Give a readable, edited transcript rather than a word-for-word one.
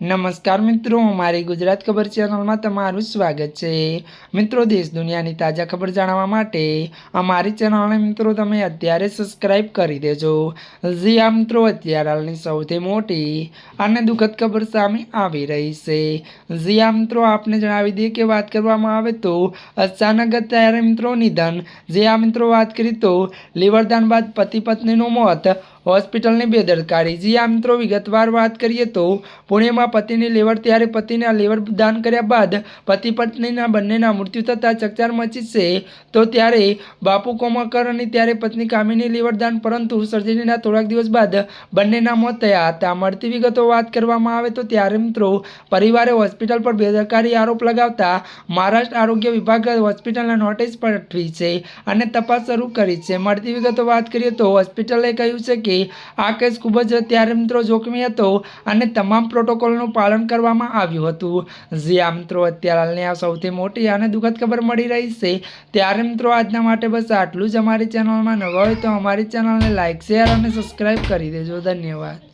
નમસ્કાર મિત્રો, અમારી ગુજરાત ખબર ચેનલમાં તમારું સ્વાગત છે। મિત્રો, દેશ દુનિયાની તાજા ખબર જાણવા માટે અમારી ચેનલને મિત્રો તમે અત્યારે સબસ્ક્રાઇબ કરી દેજો। જી આ મિત્રો, અત્યારે હાલની સૌથી મોટી અને દુઃખદ ખબર સામે આવી રહી છે। જી આ મિત્રો, આપને જણાવી દઈએ કે વાત કરવામાં આવે તો અચાનક અત્યારે મિત્રો નિધન। જી આ મિત્રો, વાત કરી તો લીવરદાન બાદ પતિ પત્નીનું મોત, હોસ્પિટલની બેદરકારી। જી આ મિત્રો, વિગતવાર વાત કરીએ તો પુણેમાં પતિની લીવર ત્યારે પતિને લીવર દાન કર્યા બાદ પતિ પત્નીના બંનેના મૃત્યુ થતાં ચકચાર મચી છે। તો ત્યારે બાપુ કોમાકર અને ત્યારે પત્ની કામિની લીવર દાન, પરંતુ સર્જરીના થોડાક દિવસ બાદ બંનેના મોત થયા હતા। મળતી વિગતો વાત કરવામાં આવે તો ત્યારે મિત્રો પરિવારે હોસ્પિટલ પર બેદરકારી આરોપ લગાવતા મહારાષ્ટ્ર આરોગ્ય વિભાગ હોસ્પિટલને નોટિસ પાઠવી છે અને તપાસ શરૂ કરી છે। મળતી વિગતો વાત કરીએ તો હોસ્પિટલે કહ્યું છે કે આ કેસ ખૂબ જ ત્યારે મિત્રો જોખમી હતો અને તમામ પ્રોટોકોલનું પાલન કરવામાં આવ્યું હતું। જી આ મિત્રો, અત્યારે હાલની આ સૌથી મોટી અને દુઃખદ ખબર મળી રહી છે। ત્યારે મિત્રો આજના માટે બસ આટલું જ। અમારી ચેનલમાં નવા હોય તો અમારી ચેનલને લાઇક, શેર અને સબસ્ક્રાઇબ કરી દેજો। ધન્યવાદ।